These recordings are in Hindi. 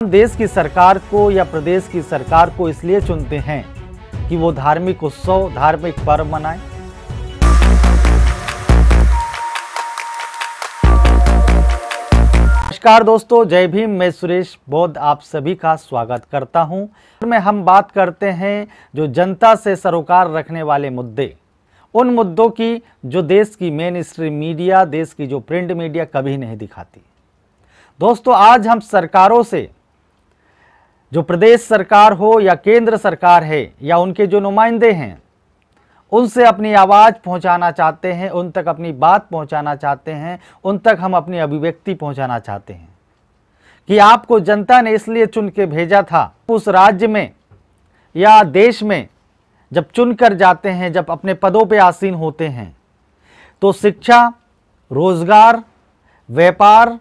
देश की सरकार को या प्रदेश की सरकार को इसलिए चुनते हैं कि वो धार्मिक उत्सव, धार्मिक पर्व मनाएं। नमस्कार दोस्तों, जय भीम। मैं सुरेश बौद्ध आप सभी का स्वागत करता हूं। में हम बात करते हैं जो जनता से सरोकार रखने वाले मुद्दे, उन मुद्दों की जो देश की मेन स्ट्रीम मीडिया, देश की जो प्रिंट मीडिया कभी नहीं दिखाती। दोस्तों, आज हम सरकारों से, जो प्रदेश सरकार हो या केंद्र सरकार है या उनके जो नुमाइंदे हैं, उनसे अपनी आवाज़ पहुंचाना चाहते हैं, उन तक अपनी बात पहुंचाना चाहते हैं, उन तक हम अपनी अभिव्यक्ति पहुंचाना चाहते हैं कि आपको जनता ने इसलिए चुन के भेजा था। उस राज्य में या देश में जब चुनकर जाते हैं, जब अपने पदों पे आसीन होते हैं, तो शिक्षा, रोजगार, व्यापार,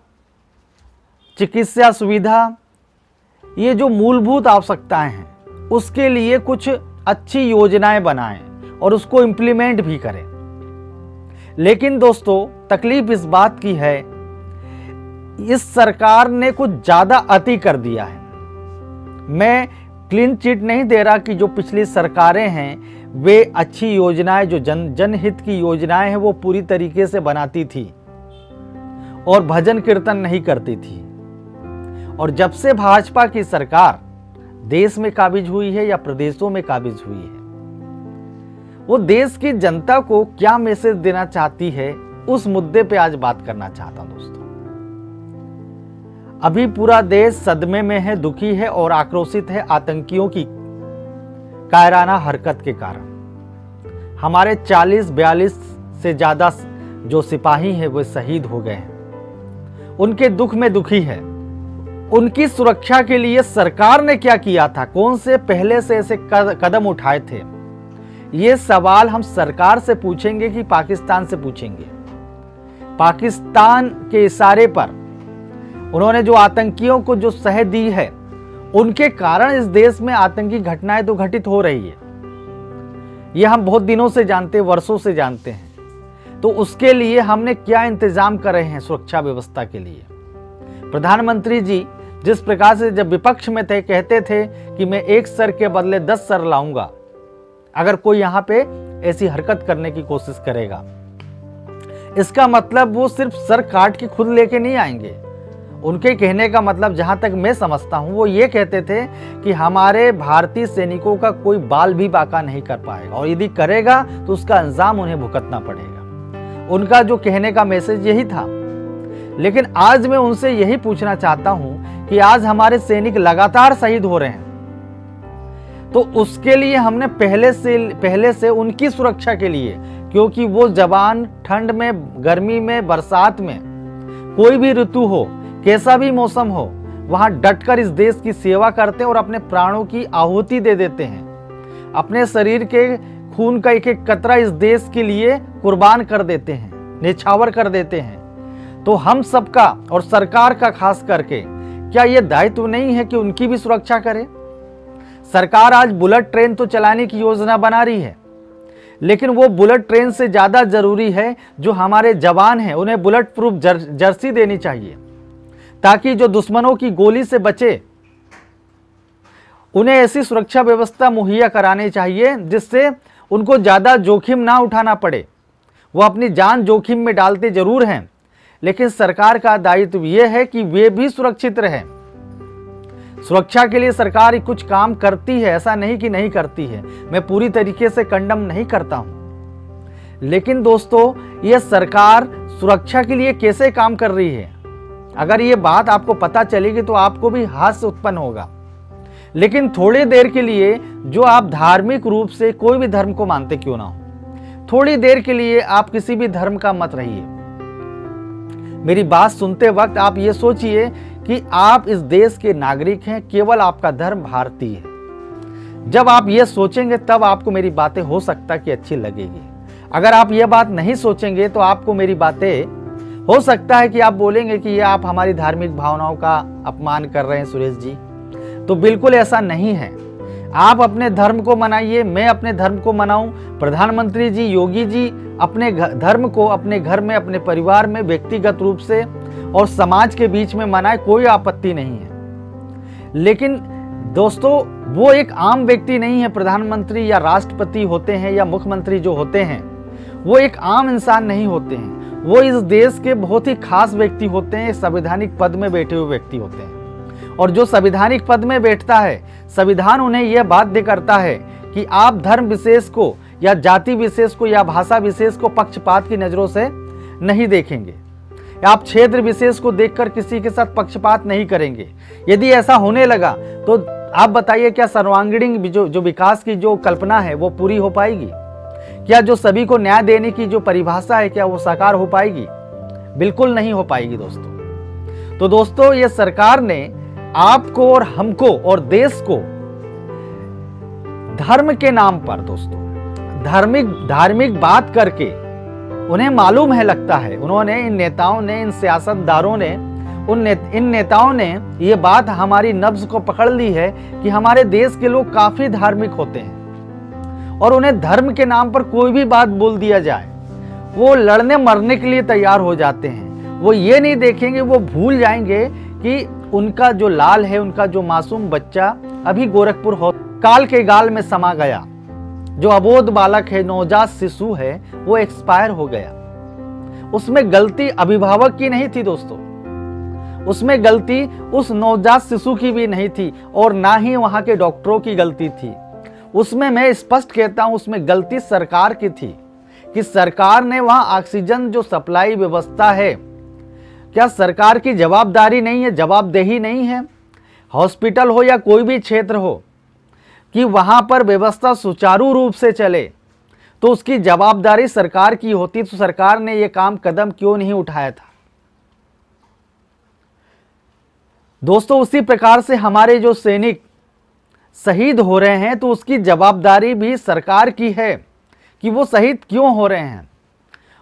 चिकित्सा सुविधा, ये जो मूलभूत आवश्यकताएं हैं, उसके लिए कुछ अच्छी योजनाएं बनाएं और उसको इम्प्लीमेंट भी करें। लेकिन दोस्तों, तकलीफ इस बात की है, इस सरकार ने कुछ ज़्यादा अति कर दिया है। मैं क्लीन चिट नहीं दे रहा कि जो पिछली सरकारें हैं वे अच्छी योजनाएं, जो जनहित की योजनाएं हैं, वो पूरी तरीके से बनाती थी और भजन कीर्तन नहीं करती थी। और जब से भाजपा की सरकार देश में काबिज हुई है या प्रदेशों में काबिज हुई है, वो देश की जनता को क्या मैसेज देना चाहती है, उस मुद्दे पे आज बात करना चाहता हूं। दोस्तों, अभी पूरा देश सदमे में है, दुखी है और आक्रोशित है आतंकियों की कायराना हरकत के कारण। हमारे 40-42 से ज्यादा जो सिपाही हैं वो शहीद हो गए हैं। उनके दुख में दुखी है। उनकी सुरक्षा के लिए सरकार ने क्या किया था, कौन से पहले से ऐसे कदम उठाए थे, ये सवाल हम सरकार से पूछेंगे कि पाकिस्तान से पूछेंगे। पाकिस्तान के इशारे पर उन्होंने जो आतंकियों को जो सह दी है, उनके कारण इस देश में आतंकी घटनाएं तो घटित हो रही है। ये हम बहुत दिनों से जानते हैं, वर्षों से जानते हैं। तो उसके लिए हमने क्या इंतजाम कर रहे हैं सुरक्षा व्यवस्था के लिए। प्रधानमंत्री जी जिस प्रकार से जब विपक्ष में थे, कहते थे कि मैं एक सर के बदले 10 सर लाऊंगा अगर कोई यहां पे ऐसी हरकत करने की कोशिश करेगा। इसका मतलब वो सिर्फ सर काट के खुद लेके नहीं आएंगे। उनके कहने का मतलब, जहां तक मैं समझता हूं, वो ये कहते थे कि हमारे भारतीय सैनिकों का कोई बाल भी बाका नहीं कर पाएगा और यदि करेगा तो उसका अंजाम उन्हें भुगतना पड़ेगा। उनका जो कहने का मैसेज यही था। लेकिन आज मैं उनसे यही पूछना चाहता हूं कि आज हमारे सैनिक लगातार शहीद हो रहे हैं, तो उसके लिए हमने पहले से उनकी सुरक्षा के लिए, क्योंकि वो जवान ठंड में, गर्मी में, बरसात में, कोई भी ऋतु हो, कैसा भी मौसम हो, वहां डटकर इस देश की सेवा करते हैं और अपने प्राणों की आहुति दे देते हैं। अपने शरीर के खून का एक एक कतरा इस देश के लिए कुर्बान कर देते हैं, न्यौछावर कर देते हैं। तो हम सबका और सरकार का खास करके क्या यह दायित्व नहीं है कि उनकी भी सुरक्षा करे। सरकार आज बुलेट ट्रेन तो चलाने की योजना बना रही है, लेकिन वो बुलेट ट्रेन से ज्यादा जरूरी है जो हमारे जवान हैं, उन्हें बुलेट प्रूफ जर्सी देनी चाहिए ताकि जो दुश्मनों की गोली से बचे, उन्हें ऐसी सुरक्षा व्यवस्था मुहैया करानी चाहिए जिससे उनको ज्यादा जोखिम ना उठाना पड़े। वो अपनी जान जोखिम में डालते जरूर हैं, लेकिन सरकार का दायित्व यह है कि वे भी सुरक्षित रहें। सुरक्षा के लिए सरकार कुछ काम करती है, ऐसा नहीं कि नहीं करती है। मैं पूरी तरीके से कंडम नहीं करता हूं, लेकिन दोस्तों, यह सरकार सुरक्षा के लिए कैसे काम कर रही है, अगर ये बात आपको पता चलेगी तो आपको भी हास्य उत्पन्न होगा। लेकिन थोड़ी देर के लिए, जो आप धार्मिक रूप से कोई भी धर्म को मानते क्यों ना हो, थोड़ी देर के लिए आप किसी भी धर्म का मत रहिए। मेरी बात सुनते वक्त आप ये सोचिए कि आप इस देश के नागरिक हैं, केवल आपका धर्म भारतीय है। जब आप ये सोचेंगे तब आपको मेरी बातें हो सकता कि अच्छी लगेगी। अगर आप ये बात नहीं सोचेंगे तो आपको मेरी बातें हो सकता है कि आप बोलेंगे कि ये आप हमारी धार्मिक भावनाओं का अपमान कर रहे हैं सुरेश जी। तो बिल्कुल ऐसा नहीं है। आप अपने धर्म को मनाइए, मैं अपने धर्म को मनाऊं, प्रधानमंत्री जी, योगी जी अपने धर्म को अपने घर में, अपने परिवार में, व्यक्तिगत रूप से और समाज के बीच में मनाए, कोई आपत्ति नहीं है। लेकिन दोस्तों वो एक आम व्यक्ति नहीं है। प्रधानमंत्री या राष्ट्रपति होते हैं या मुख्यमंत्री जो होते हैं वो एक आम इंसान नहीं होते हैं, वो इस देश के बहुत ही खास व्यक्ति होते हैं, संवैधानिक पद में बैठे हुए व्यक्ति होते हैं। और जो संवैधानिक पद में बैठता है, संविधान उन्हें यह बाध्य करता है कि आप धर्म विशेष को या जाति विशेष को या भाषा विशेष को पक्षपात की नज़रों से नहीं देखेंगे, आप क्षेत्र विशेष को देखकर किसी के साथ पक्षपात नहीं करेंगे। यदि ऐसा होने लगा तो आप बताइए क्या सर्वांगीण जो विकास की जो कल्पना है वो पूरी हो पाएगी? क्या जो सभी को न्याय देने की जो परिभाषा है क्या वो साकार हो पाएगी? बिल्कुल नहीं हो पाएगी दोस्तों। तो दोस्तों ये सरकार ने आपको और हमको और देश को धर्म के नाम पर दोस्तों धार्मिक बात करके, उन्हें मालूम है, लगता है उन्होंने इन नेताओं ने, इन सियासतदारों ने, इन नेताओं ने ये बात हमारी नब्ज को पकड़ ली है कि हमारे देश के लोग काफी धार्मिक होते हैं और उन्हें धर्म के नाम पर कोई भी बात बोल दिया जाए वो लड़ने मरने के लिए तैयार हो जाते हैं। वो ये नहीं देखेंगे, वो भूल जाएंगे कि उनका जो लाल है, उनका जो मासूम बच्चा अभी गोरखपुर काल के गाल में समा गया, जो अबोध बालक है, नवजात शिशु है, वो एक्सपायर हो गया। उसमें गलती अभिभावक की नहीं थी दोस्तों, उसमें गलती उस नवजात शिशु की भी नहीं थी और ना ही वहां के डॉक्टरों की गलती थी। उसमें मैं स्पष्ट कहता हूं, उसमें गलती सरकार की थी कि सरकार ने वहां ऑक्सीजन जो सप्लाई व्यवस्था है, क्या सरकार की जवाबदारी नहीं है, जवाबदेही नहीं है? हॉस्पिटल हो या कोई भी क्षेत्र हो कि वहां पर व्यवस्था सुचारू रूप से चले तो उसकी जवाबदारी सरकार की होती, तो सरकार ने यह कदम क्यों नहीं उठाया था? दोस्तों उसी प्रकार से हमारे जो सैनिक शहीद हो रहे हैं तो उसकी जवाबदारी भी सरकार की है कि वो शहीद क्यों हो रहे हैं।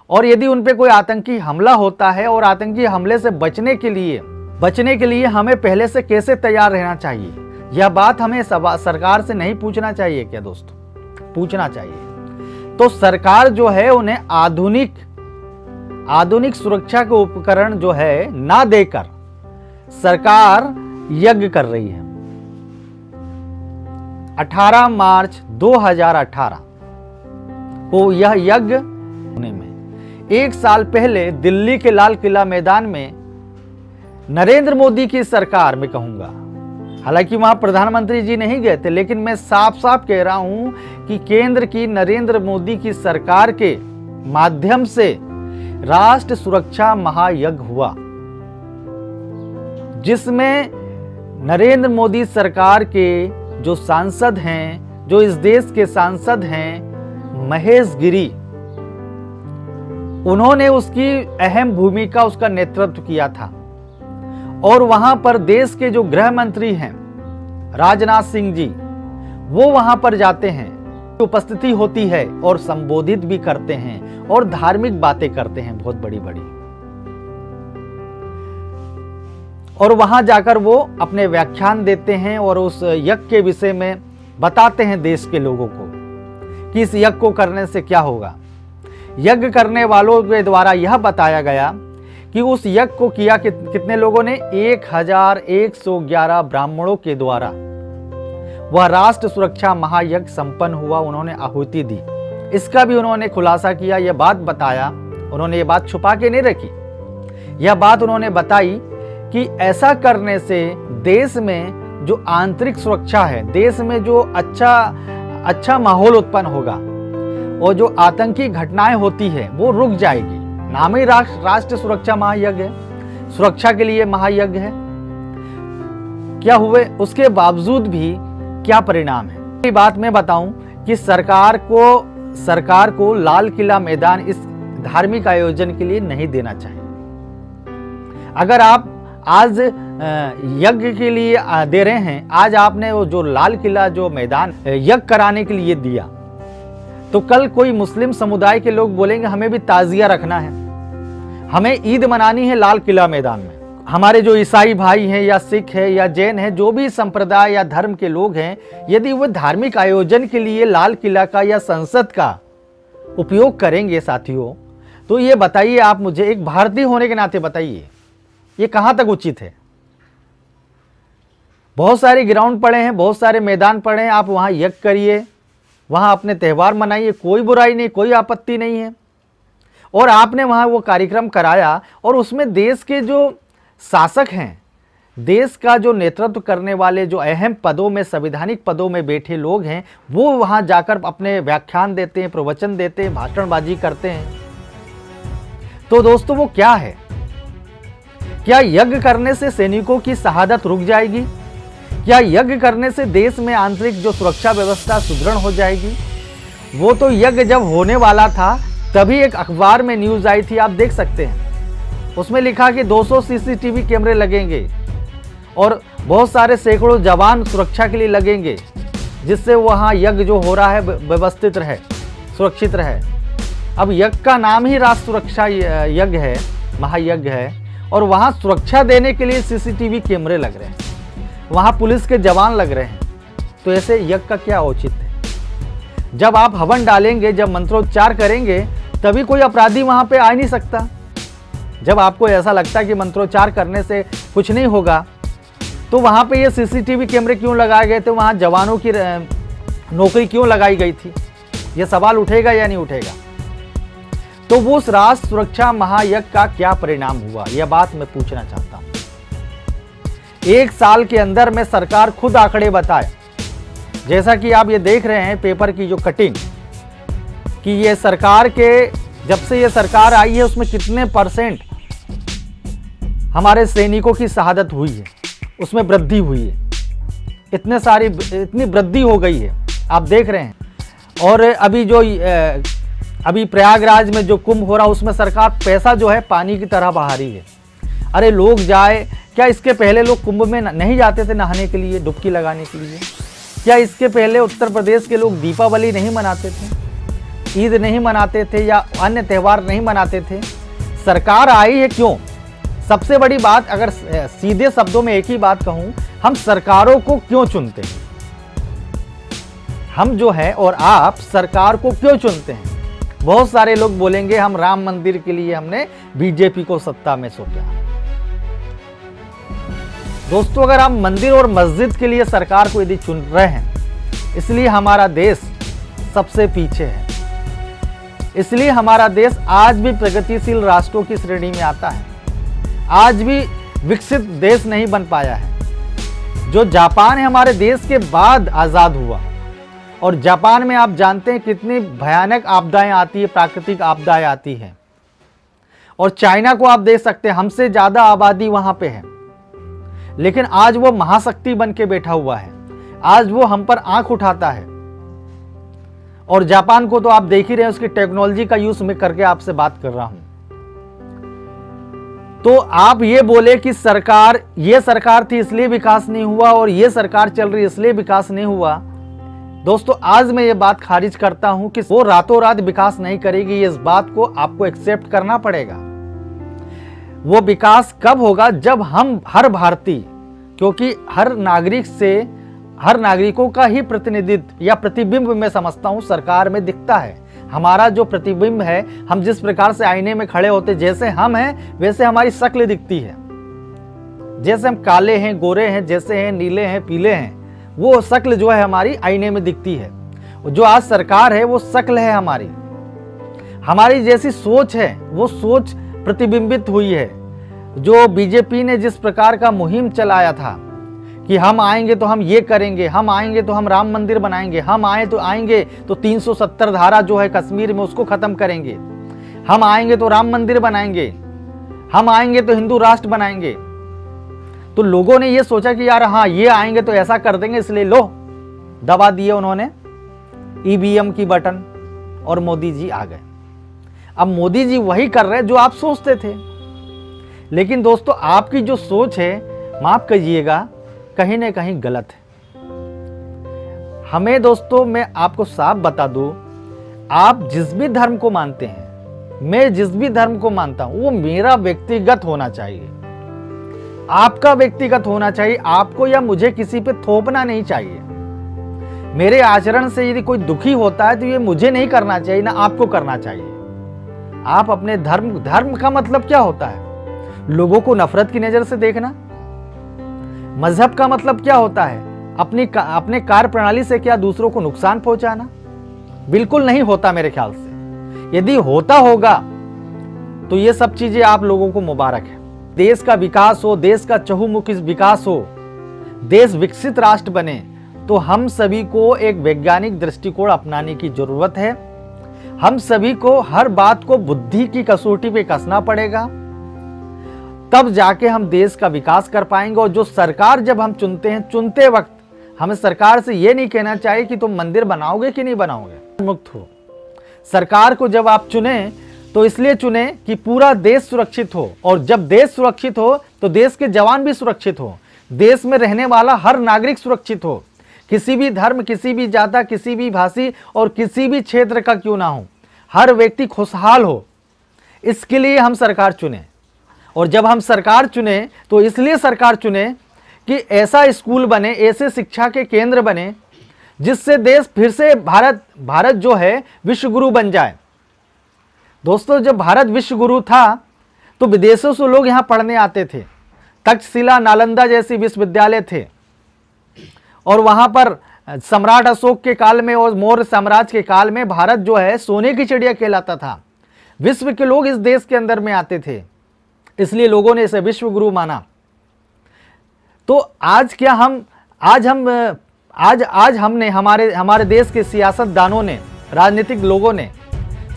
और यदि उन पे कोई आतंकी हमला होता है और आतंकी हमले से बचने के लिए हमें पहले से कैसे तैयार रहना चाहिए, यह बात हमें सरकार से नहीं पूछना चाहिए क्या दोस्तों? पूछना चाहिए। तो सरकार जो है उन्हें आधुनिक सुरक्षा के उपकरण जो है ना देकर सरकार यज्ञ कर रही है। 18 मार्च 2018 को यह यज्ञ होने में 1 साल पहले दिल्ली के लाल किला मैदान में नरेंद्र मोदी की सरकार में कहूंगा, हालांकि वहां प्रधानमंत्री जी नहीं गए थे, लेकिन मैं साफ साफ कह रहा हूं कि केंद्र की नरेंद्र मोदी की सरकार के माध्यम से राष्ट्र सुरक्षा महायज्ञ हुआ, जिसमें नरेंद्र मोदी सरकार के जो सांसद हैं, जो इस देश के सांसद हैं, महेश गिरी, उन्होंने उसकी अहम भूमिका, उसका नेतृत्व किया था। और वहां पर देश के जो गृह मंत्री हैं राजनाथ सिंह जी, वो वहां पर जाते हैं, उपस्थिति होती है और संबोधित भी करते हैं और धार्मिक बातें करते हैं बहुत बड़ी बड़ी। और वहां जाकर वो अपने व्याख्यान देते हैं और उस यज्ञ के विषय में बताते हैं देश के लोगों को कि इस यज्ञ को करने से क्या होगा। यज्ञ करने वालों के द्वारा यह बताया गया कि उस यज्ञ को किया कितने लोगों ने, 1111 ब्राह्मणों के द्वारा वह राष्ट्र सुरक्षा महायज्ञ संपन्न हुआ। उन्होंने आहुति दी, इसका भी उन्होंने खुलासा किया, यह बात बताया। उन्होंने ये बात छुपा के नहीं रखी, यह बात उन्होंने बताई कि ऐसा करने से देश में जो आंतरिक सुरक्षा है, देश में जो अच्छा माहौल उत्पन्न होगा और जो आतंकी घटनाएं होती है वो रुक जाएगी। नाम ही राष्ट्र सुरक्षा महायज्ञ है, सुरक्षा के लिए महायज्ञ है। क्या हुए उसके बावजूद भी क्या परिणाम है, ये बात मैं बताऊं कि सरकार को लाल किला मैदान इस धार्मिक आयोजन के लिए नहीं देना चाहिए। अगर आप आज यज्ञ के लिए दे रहे हैं, आज आपने वो जो लाल किला जो मैदान यज्ञ कराने के लिए दिया, तो कल कोई मुस्लिम समुदाय के लोग बोलेंगे हमें भी ताजिया रखना है, हमें ईद मनानी है लाल किला मैदान में। हमारे जो ईसाई भाई हैं या सिख है या जैन है, जो भी संप्रदाय या धर्म के लोग हैं, यदि वो धार्मिक आयोजन के लिए लाल किला का या संसद का उपयोग करेंगे साथियों, तो ये बताइए आप मुझे, एक भारतीय होने के नाते बताइए, ये कहां तक उचित है? बहुत सारे ग्राउंड पड़े हैं, बहुत सारे मैदान पड़े हैं, आप वहाँ यज्ञ करिए, वहाँ अपने त्यौहार मनाइए, कोई बुराई नहीं, कोई आपत्ति नहीं है। और आपने वहाँ वो कार्यक्रम कराया और उसमें देश के जो शासक हैं, देश का जो नेतृत्व करने वाले जो अहम पदों में, संवैधानिक पदों में बैठे लोग हैं, वो वहाँ जाकर अपने व्याख्यान देते हैं, प्रवचन देते हैं, भाषणबाजी करते हैं। तो दोस्तों वो क्या है? क्या यज्ञ करने से सैनिकों की शहादत रुक जाएगी? क्या यज्ञ करने से देश में आंतरिक जो सुरक्षा व्यवस्था सुदृढ़ हो जाएगी? वो तो यज्ञ जब होने वाला था तभी एक अखबार में न्यूज आई थी, आप देख सकते हैं। उसमें लिखा कि 200 सीसीटीवी कैमरे लगेंगे और बहुत सारे सैकड़ों जवान सुरक्षा के लिए लगेंगे, जिससे वहाँ यज्ञ जो हो रहा है व्यवस्थित रहे, सुरक्षित रहे। अब यज्ञ का नाम ही राष्ट्र सुरक्षा यज्ञ है, महायज्ञ है, और वहाँ सुरक्षा देने के लिए सीसीटीवी कैमरे लग रहे हैं, वहाँ पुलिस के जवान लग रहे हैं। तो ऐसे यज्ञ का क्या औचित्य है? जब आप हवन डालेंगे, जब मंत्रोच्चार करेंगे, तभी कोई अपराधी वहाँ पे आ नहीं सकता। जब आपको ऐसा लगता है कि मंत्रोच्चार करने से कुछ नहीं होगा, तो वहाँ पे ये सीसीटीवी कैमरे क्यों लगाए गए थे? वहाँ जवानों की नौकरी क्यों लगाई गई थी? ये सवाल उठेगा या नहीं उठेगा? तो वो उस राष्ट्र सुरक्षा महायज्ञ का क्या परिणाम हुआ, यह बात मैं पूछना चाहता हूं। 1 साल के अंदर में सरकार खुद आंकड़े बताए, जैसा कि आप ये देख रहे हैं पेपर की जो कटिंग, कि ये सरकार के, जब से ये सरकार आई है उसमें कितने % हमारे सैनिकों की शहादत हुई है, उसमें वृद्धि हुई है। इतनी वृद्धि हो गई है, आप देख रहे हैं। और अभी प्रयागराज में जो कुंभ हो रहा है, उसमें सरकार पैसा जो है पानी की तरह बहा रही है। अरे लोग जाए, क्या इसके पहले लोग कुंभ में नहीं जाते थे नहाने के लिए, डुबकी लगाने के लिए? क्या इसके पहले उत्तर प्रदेश के लोग दीपावली नहीं मनाते थे, ईद नहीं मनाते थे, या अन्य त्यौहार नहीं मनाते थे? सरकार आई है क्यों? सबसे बड़ी बात, अगर सीधे शब्दों में एक ही बात कहूं, हम सरकारों को क्यों चुनते हैं? हम जो है और आप सरकार को क्यों चुनते हैं? बहुत सारे लोग बोलेंगे हम राम मंदिर के लिए हमने बीजेपी को सत्ता में सौंपा। दोस्तों, अगर आप मंदिर और मस्जिद के लिए सरकार को यदि चुन रहे हैं, इसलिए हमारा देश सबसे पीछे है, इसलिए हमारा देश आज भी प्रगतिशील राष्ट्रों की श्रेणी में आता है, आज भी विकसित देश नहीं बन पाया है। जो जापान है हमारे देश के बाद आजाद हुआ, और जापान में आप जानते हैं कितनी भयानक आपदाएं आती है, प्राकृतिक आपदाएं आती हैं। और चाइना को आप देख सकते हैं, हमसे ज्यादा आबादी वहां पे है, लेकिन आज वो महाशक्ति बन के बैठा हुआ है, आज वो हम पर आंख उठाता है। और जापान को तो आप देख ही रहे हैं, उसकी टेक्नोलॉजी का यूज मैं करके आपसे बात कर रहा हूं। तो आप ये बोले कि सरकार, ये सरकार थी इसलिए विकास नहीं हुआ, और ये सरकार चल रही इसलिए विकास नहीं हुआ। दोस्तों, आज मैं ये बात खारिज करता हूं कि वो रातों रात विकास नहीं करेगी, इस बात को आपको एक्सेप्ट करना पड़ेगा। वो विकास कब होगा? जब हम हर भारतीय, क्योंकि हर नागरिक से, हर नागरिकों का ही प्रतिनिधित्व या प्रतिबिंब मैं समझता हूं सरकार में दिखता है। हमारा जो प्रतिबिंब है, हम जिस प्रकार से आईने में खड़े होते, जैसे हम हैं वैसे हमारी शक्ल दिखती है। जैसे हम काले हैं, गोरे हैं, जैसे हैं, नीले हैं, पीले हैं, वो शक्ल जो है हमारी आईने में दिखती है। जो आज सरकार है वो शक्ल है हमारी, हमारी जैसी सोच है वो सोच प्रतिबिंबित हुई है। जो बीजेपी ने जिस प्रकार का मुहिम चलाया था कि हम आएंगे तो हम ये करेंगे, हम आएंगे तो हम राम मंदिर बनाएंगे, हम आएंगे तो 370 धारा जो है कश्मीर में उसको खत्म करेंगे, हम आएंगे तो राम मंदिर बनाएंगे, हम आएंगे तो हिंदू राष्ट्र बनाएंगे। तो लोगों ने ये सोचा कि यार हाँ, ये आएंगे तो ऐसा कर देंगे, इसलिए लो दबा दिए उन्होंने ईवीएम की बटन, और मोदी जी आ गए। अब मोदी जी वही कर रहे हैं जो आप सोचते थे। लेकिन दोस्तों, आपकी जो सोच है, माफ कीजिएगा, कहीं ना कहीं गलत है। हमें दोस्तों, मैं आपको साफ बता दूं, आप जिस भी धर्म को मानते हैं, मैं जिस भी धर्म को मानता हूं, वो मेरा व्यक्तिगत होना चाहिए, आपका व्यक्तिगत होना चाहिए। आपको या मुझे किसी पे थोपना नहीं चाहिए। मेरे आचरण से यदि कोई दुखी होता है तो ये मुझे नहीं करना चाहिए, ना आपको करना चाहिए। आप अपने धर्म का मतलब क्या होता है? लोगों को नफरत की नजर से देखना, मजहब का मतलब क्या होता है? अपने कार्य प्रणाली से क्या दूसरों को नुकसान पहुंचाना? बिल्कुल नहीं होता मेरे ख्याल से। यदि होता होगा तो ये सब चीजें आप लोगों को मुबारक है। देश का विकास हो, देश का चहुमुखी विकास हो, देश विकसित राष्ट्र बने, तो हम सभी को एक वैज्ञानिक दृष्टिकोण अपनाने की जरूरत है। हम सभी को हर बात को बुद्धि की कसौटी पे कसना पड़ेगा, तब जाके हम देश का विकास कर पाएंगे। और जो सरकार जब हम चुनते हैं, चुनते वक्त हमें सरकार से ये नहीं कहना चाहिए कि तुम मंदिर बनाओगे कि नहीं बनाओगे। मुक्त हो। सरकार को जब आप चुने तो इसलिए चुने कि पूरा देश सुरक्षित हो, और जब देश सुरक्षित हो तो देश के जवान भी सुरक्षित हो, देश में रहने वाला हर नागरिक सुरक्षित हो, किसी भी धर्म, किसी भी जाति, किसी भी भाषी और किसी भी क्षेत्र का क्यों ना हो, हर व्यक्ति खुशहाल हो। इसके लिए हम सरकार चुने। और जब हम सरकार चुने तो इसलिए सरकार चुने कि ऐसा स्कूल बने, ऐसे शिक्षा के केंद्र बने जिससे देश फिर से भारत जो है विश्व गुरु बन जाए। दोस्तों, जब भारत विश्व गुरु था तो विदेशों से लोग यहाँ पढ़ने आते थे। तक्षशिला, नालंदा जैसी विश्वविद्यालय थे, और वहाँ पर सम्राट अशोक के काल में और मौर्य साम्राज्य के काल में भारत जो है सोने की चिड़िया कहलाता था। विश्व के लोग इस देश के अंदर में आते थे, इसलिए लोगों ने इसे विश्व गुरु माना। तो आज क्या आज हमने हमारे देश के सियासतदानों ने, राजनीतिक लोगों ने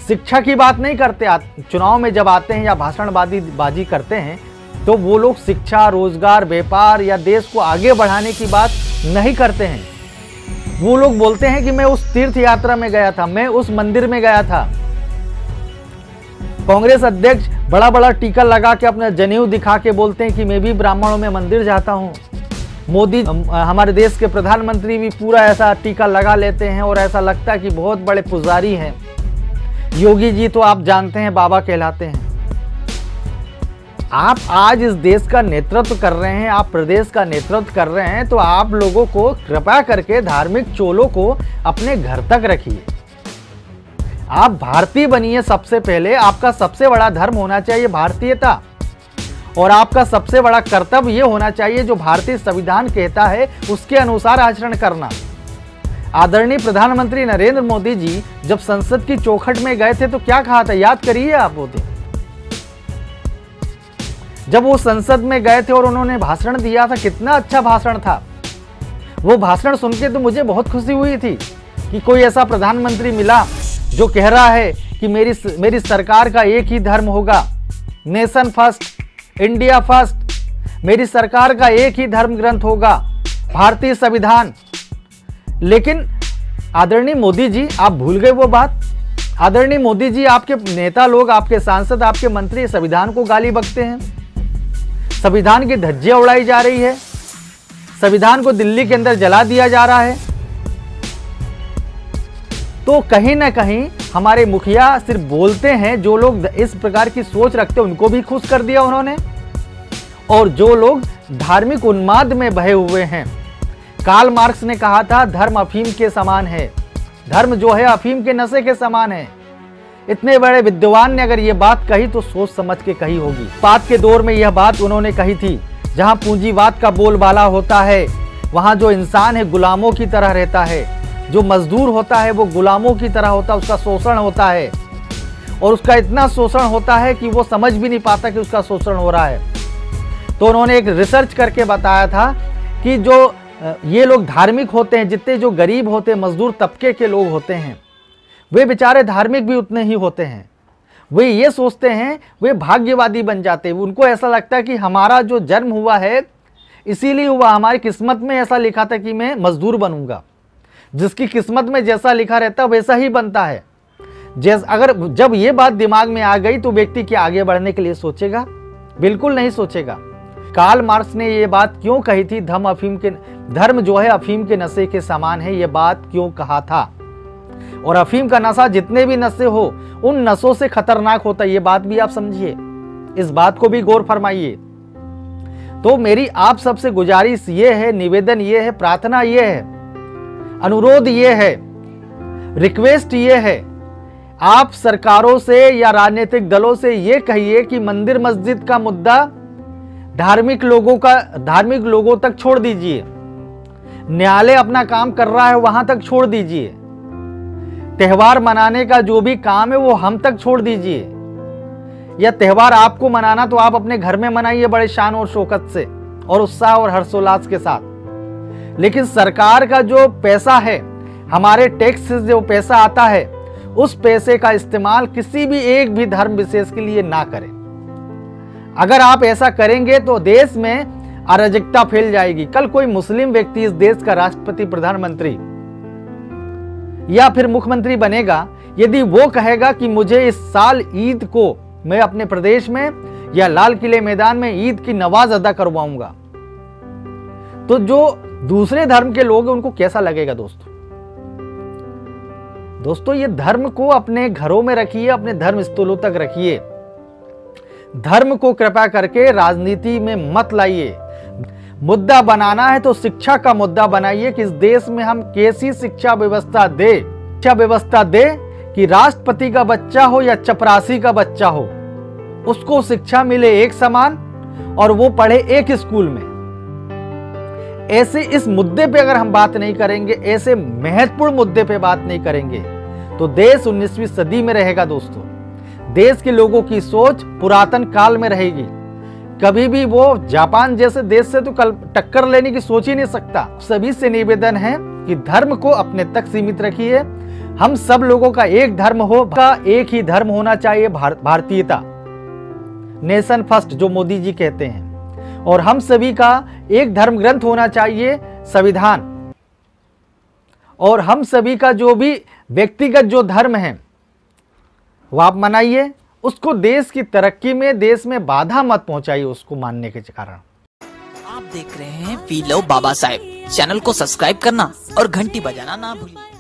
शिक्षा की बात नहीं करते। चुनाव में जब आते हैं या भाषणबाजी करते हैं तो वो लोग शिक्षा, रोजगार, व्यापार या देश को आगे बढ़ाने की बात नहीं करते हैं। वो लोग बोलते हैं कि मैं उस तीर्थ यात्रा में गया था, मैं उस मंदिर में गया था। कांग्रेस अध्यक्ष बड़ा बड़ा टीका लगा के अपना जनेऊ दिखा के बोलते हैं कि मैं भी ब्राह्मणों में मंदिर जाता हूँ। मोदी, हमारे देश के प्रधानमंत्री भी पूरा ऐसा टीका लगा लेते हैं और ऐसा लगता है कि बहुत बड़े पुजारी हैं। योगी जी तो आप जानते हैं बाबा कहलाते हैं। आप आज इस देश का नेतृत्व कर रहे हैं, आप प्रदेश का नेतृत्व कर रहे हैं, तो आप लोगों को कृपया करके धार्मिक चोलों को अपने घर तक रखिए। आप भारतीय बनिए। सबसे पहले आपका सबसे बड़ा धर्म होना चाहिए भारतीयता, और आपका सबसे बड़ा कर्तव्य ये होना चाहिए जो भारतीय संविधान कहता है उसके अनुसार आचरण करना। आदरणीय प्रधानमंत्री नरेंद्र मोदी जी जब संसद की चौखट में गए थे तो क्या कहा था, याद करिए आप वो दिन जब वो संसद में गए थे और उन्होंने भाषण दिया था। कितना अच्छा भाषण था वो। भाषण सुन के तो मुझे बहुत खुशी हुई थी कि कोई ऐसा प्रधानमंत्री मिला जो कह रहा है कि मेरी सरकार का एक ही धर्म होगा, नेशन फर्स्ट, इंडिया फर्स्ट। मेरी सरकार का एक ही धर्म ग्रंथ होगा, भारतीय संविधान। लेकिन आदरणीय मोदी जी, आप भूल गए वो बात। आदरणीय मोदी जी, आपके नेता लोग, आपके सांसद, आपके मंत्री संविधान को गाली बकते हैं, संविधान की धज्जियां उड़ाई जा रही है, संविधान को दिल्ली के अंदर जला दिया जा रहा है। तो कहीं ना कहीं हमारे मुखिया सिर्फ बोलते हैं, जो लोग इस प्रकार की सोच रखते हैं उनको भी खुश कर दिया उन्होंने, और जो लोग धार्मिक उन्माद में बहे हुए हैं। कार्ल मार्क्स ने कहा था धर्म अफीम के समान है, धर्म जो है अफीम के नशे के समान है। इतने बड़े विद्वान ने अगर ये बात कही तो सोच समझ के कही होगी। बात के दौर में यह बात उन्होंने कही थी, जहां पूंजीवाद का बोलबाला होता है वहां जो इंसान है गुलामों की तरह रहता है, जो मजदूर होता है वो गुलामों की तरह होता है, उसका शोषण होता है, और उसका इतना शोषण होता है कि वो समझ भी नहीं पाता कि उसका शोषण हो रहा है। तो उन्होंने एक रिसर्च करके बताया था कि जो ये लोग धार्मिक होते हैं, जितने जो गरीब होते हैं, मजदूर तबके के लोग होते हैं, वे बेचारे धार्मिक भी उतने ही होते हैं। वे ये सोचते हैं, वे भाग्यवादी बन जाते हैं। उनको ऐसा लगता है कि हमारा जो जन्म हुआ है इसीलिए हुआ, हमारी किस्मत में ऐसा लिखा था कि मैं मजदूर बनूंगा। जिसकी किस्मत में जैसा लिखा रहता है वैसा ही बनता है। अगर जब ये बात दिमाग में आ गई तो व्यक्ति क्या आगे बढ़ने के लिए सोचेगा? बिल्कुल नहीं सोचेगा। कार्ल मार्क्स ने ये बात क्यों कही थी, धर्म जो है अफीम के नशे के समान है, ये बात क्यों कहा था? और अफीम का नशा जितने भी नशे हो उन नशों से खतरनाक होता है, ये बात भी आप समझिए, इस बात को भी गौर फरमाइए। तो मेरी आप सबसे गुजारिश ये है, निवेदन ये है, प्रार्थना ये है, अनुरोध ये है, रिक्वेस्ट ये है, आप सरकारों से या राजनीतिक दलों से ये कहिए कि मंदिर मस्जिद का मुद्दा धार्मिक लोगों तक छोड़ दीजिए, न्यायालय अपना काम कर रहा है वहां तक छोड़ दीजिए, त्योहार मनाने का जो भी काम है वो हम तक छोड़ दीजिए। या त्योहार आपको मनाना तो आप अपने घर में मनाइए बड़े शान और शौकत से और उत्साह और हर्षोल्लास के साथ। लेकिन सरकार का जो पैसा है, हमारे टैक्स से जो पैसा आता है, उस पैसे का इस्तेमाल किसी भी एक भी धर्म विशेष के लिए ना करें। अगर आप ऐसा करेंगे तो देश में अराजकता फैल जाएगी। कल कोई मुस्लिम व्यक्ति इस देश का राष्ट्रपति, प्रधानमंत्री या फिर मुख्यमंत्री बनेगा, यदि वो कहेगा कि मुझे इस साल ईद को मैं अपने प्रदेश में या लाल किले मैदान में ईद की नमाज अदा करवाऊंगा, तो जो दूसरे धर्म के लोग हैं उनको कैसा लगेगा? दोस्तों ये धर्म को अपने घरों में रखिए, अपने धर्म स्थलों तक रखिए। धर्म को कृपा करके राजनीति में मत लाइए। मुद्दा बनाना है तो शिक्षा का मुद्दा बनाइए कि इस देश में हम कैसी शिक्षा व्यवस्था दे कि राष्ट्रपति का बच्चा हो या चपरासी का बच्चा हो, उसको शिक्षा मिले एक समान और वो पढ़े एक स्कूल में। ऐसे इस मुद्दे पे अगर हम बात नहीं करेंगे, ऐसे महत्वपूर्ण मुद्दे पे बात नहीं करेंगे, तो देश 19वीं सदी में रहेगा। दोस्तों देश के लोगों की सोच पुरातन काल में रहेगी। कभी भी वो जापान जैसे देश से तो टक्कर लेने की सोच ही नहीं सकता। सभी से निवेदन है कि धर्म को अपने तक सीमित रखिए। हम सब लोगों का एक धर्म हो, एक ही धर्म होना चाहिए, भारतीयता, नेशन फर्स्ट जो मोदी जी कहते हैं। और हम सभी का एक धर्म ग्रंथ होना चाहिए, संविधान। और हम सभी का जो भी व्यक्तिगत जो धर्म है वो आप मनाइए, उसको देश की तरक्की में, देश में बाधा मत पहुंचाइए उसको मानने के कारण। आप देख रहे हैं we love Baba Saheb. Channel को सब्सक्राइब करना और घंटी बजाना ना भूलिए।